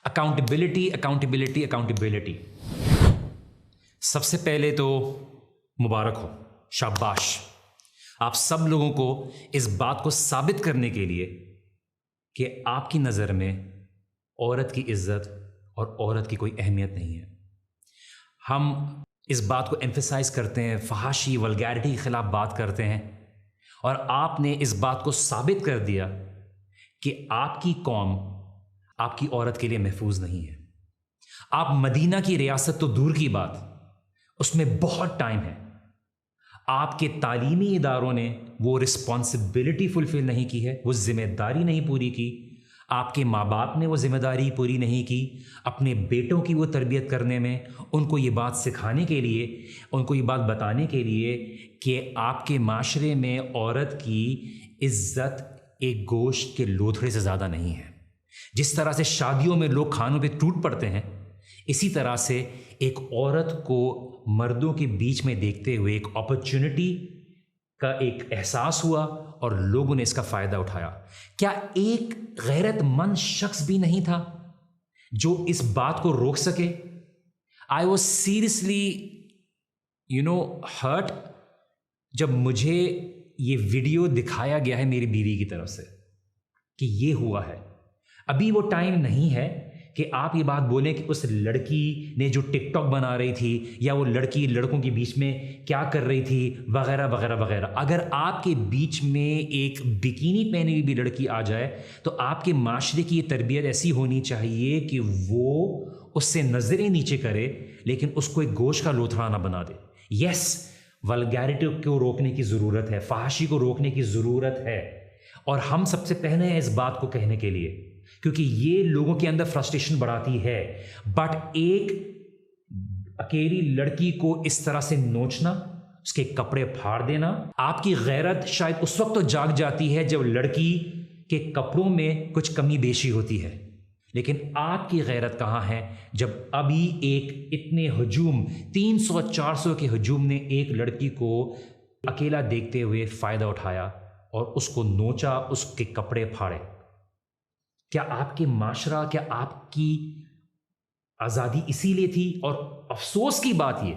Accountability accountability accountability سب سے پہلے تو مبارک ہو، شاباش آپ سب لوگوں کو اس بات کو ثابت کرنے کے لیے کہ آپ کی نظر میں عورت کی عزت اور عورت کی کوئی اہمیت نہیں ہے۔ ہم اس بات کو ایمفیسائز کرتے ہیں، فحاشی ولگیرٹی کے خلاف بات کرتے ہیں، اور آپ نے اس بات کو ثابت کر دیا کہ آپ کی قوم آپ کی عورت کے لیے محفوظ نہیں ہے۔ آپ مدینہ کی ریاست تو دور کی بات، اس میں بہت ٹائم ہے، آپ کے تعلیمی اداروں نے وہ رسپانسبلٹی فلفل نہیں کی ہے، وہ ذمہ داری نہیں پوری کی، آپ کے ماں باپ نے وہ ذمہ داری پوری نہیں کی اپنے بیٹوں کی وہ تربیت کرنے میں، ان کو یہ بات سکھانے کے لیے، ان کو یہ بات بتانے کے لیے کہ آپ کے معاشرے میں عورت کی عزت ایک گوشت کے لوتھڑے سے زیادہ نہیں ہے۔ جس طرح سے شادیوں میں لوگ کھانوں پہ ٹوٹ پڑتے ہیں، اسی طرح سے ایک عورت کو مردوں کے بیچ میں دیکھتے ہوئے ایک اپرچونٹی کا ایک احساس ہوا اور لوگوں نے اس کا فائدہ اٹھایا۔ کیا ایک غیرت مند شخص بھی نہیں تھا جو اس بات کو روک سکے؟ آئی واز سیریسلی ہرٹ جب مجھے یہ ویڈیو دکھایا گیا ہے میری بیوی کی طرف سے کہ یہ ہوا ہے۔ ابھی وہ ٹائم نہیں ہے کہ آپ یہ بات بولیں کہ اس لڑکی نے جو ٹک ٹاک بنا رہی تھی یا وہ لڑکی لڑکوں کے بیچ میں کیا کر رہی تھی وغیرہ وغیرہ وغیرہ۔ اگر آپ کے بیچ میں ایک بکینی پہنی ہوئی بھی لڑکی آ جائے تو آپ کے معاشرے کی یہ تربیت ایسی ہونی چاہیے کہ وہ اس سے نظریں نیچے کرے لیکن اس کو ایک گوشت کا لوتھڑا نہ بنا دے۔ یس، ولگیرٹی کو روکنے کی ضرورت ہے، فحاشی کو روکنے کی ضرورت ہے، اور ہم سب سے پہلے ہیں اس بات کو کہنے کے لیے کیونکہ یہ لوگوں کے اندر فرسٹریشن بڑھاتی ہے۔ بٹ ایک اکیلی لڑکی کو اس طرح سے نوچنا، اس کے کپڑے پھاڑ دینا، آپ کی غیرت شاید اس وقت تو جاگ جاتی ہے جب لڑکی کے کپڑوں میں کچھ کمی بیشی ہوتی ہے، لیکن آپ کی غیرت کہاں ہے جب ابھی ایک اتنے ہجوم 300-400 کے ہجوم نے ایک لڑکی کو اکیلا دیکھتے ہوئے فائدہ اٹھایا اور اس کو نوچا، اس کے کپڑے پھاڑے۔ کیا آپ کے معاشرہ، کیا آپ کی آزادی اسی لیے تھی؟ اور افسوس کی بات یہ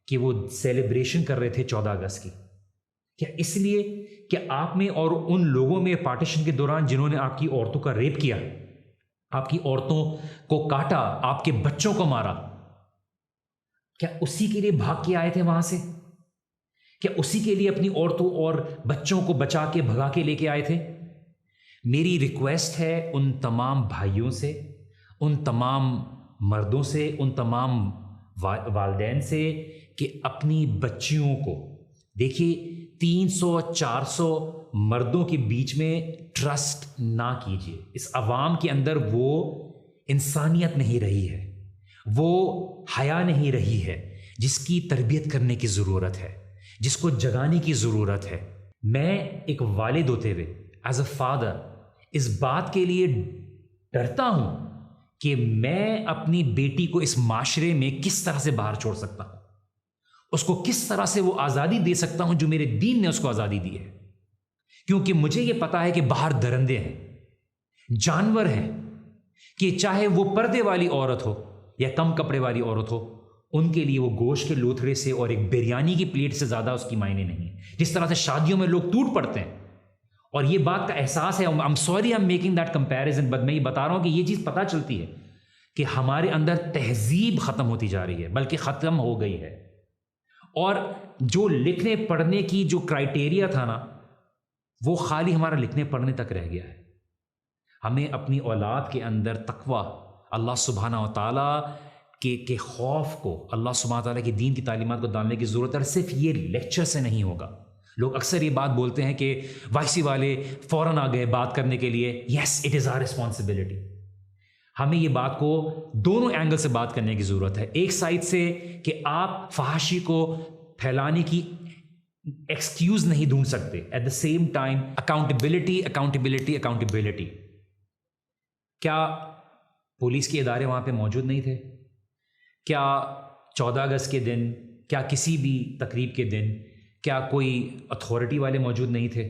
کہ وہ سیلیبریشن کر رہے تھے 14 اگست کی، کیا اس لیے کہ آپ میں اور ان لوگوں میں پارٹیشن کے دوران جنہوں نے آپ کی عورتوں کا ریپ کیا، آپ کی عورتوں کو کاٹا، آپ کے بچوں کو مارا، کیا اسی کے لیے بھاگ کے آئے تھے وہاں سے؟ کیا اسی کے لیے اپنی عورتوں اور بچوں کو بچا کے بھگا کے لے کے آئے تھے؟ میری ریکویسٹ ہے ان تمام بھائیوں سے، ان تمام مردوں سے، ان تمام والدین سے کہ اپنی بچیوں کو دیکھیے 300-400 مردوں کے بیچ میں ٹرسٹ نہ کیجیے۔ اس عوام کے اندر وہ انسانیت نہیں رہی ہے، وہ حیا نہیں رہی ہے جس کی تربیت کرنے کی ضرورت ہے، جس کو جگانے کی ضرورت ہے۔ میں ایک والد ہوتے ہوئے ایز اے فادر اس بات کے لیے ڈرتا ہوں کہ میں اپنی بیٹی کو اس معاشرے میں کس طرح سے باہر چھوڑ سکتا ہوں، اس کو کس طرح سے وہ آزادی دے سکتا ہوں جو میرے دین نے اس کو آزادی دی ہے، کیونکہ مجھے یہ پتا ہے کہ باہر درندے ہیں، جانور ہیں، کہ چاہے وہ پردے والی عورت ہو یا کم کپڑے والی عورت ہو، ان کے لیے وہ گوشت کے لوتھڑے سے اور ایک بریانی کی پلیٹ سے زیادہ اس کی معنی نہیں ہے۔ جس طرح سے شادیوں میں لوگ ٹوٹ پڑتے ہیں اور یہ بات کا احساس ہے، I'm sorry I'm making that comparison، but میں یہ بتا رہا ہوں کہ یہ چیز پتہ چلتی ہے کہ ہمارے اندر تہذیب ختم ہوتی جا رہی ہے، بلکہ ختم ہو گئی ہے، اور جو لکھنے پڑھنے کی جو کرائٹیریا تھا نا، وہ خالی ہمارا لکھنے پڑھنے تک رہ گیا ہے۔ ہمیں اپنی اولاد کے اندر تقویٰ، اللہ سبحانہ و تعالیٰ کے خوف کو، اللہ سبحانہ و تعالیٰ کی دین کی تعلیمات کو ڈالنے کی ضرورت ہے۔ صرف یہ لیکچر سے نہیں ہوگا۔ لوگ اکثر یہ بات بولتے ہیں کہ وائسی والے فوراً آ گئے بات کرنے کے لیے۔ یس، اٹ از آور ریسپانسبلٹی۔ ہمیں یہ بات کو دونوں اینگل سے بات کرنے کی ضرورت ہے۔ ایک سائڈ سے کہ آپ فحاشی کو پھیلانے کی ایکسکیوز نہیں ڈھونڈ سکتے، at the same time accountability accountability accountability. کیا پولیس کے ادارے وہاں پہ موجود نہیں تھے؟ کیا 14 اگست کے دن، کیا کسی بھی تقریب کے دن، کیا کوئی اتھارٹی والے موجود نہیں تھے؟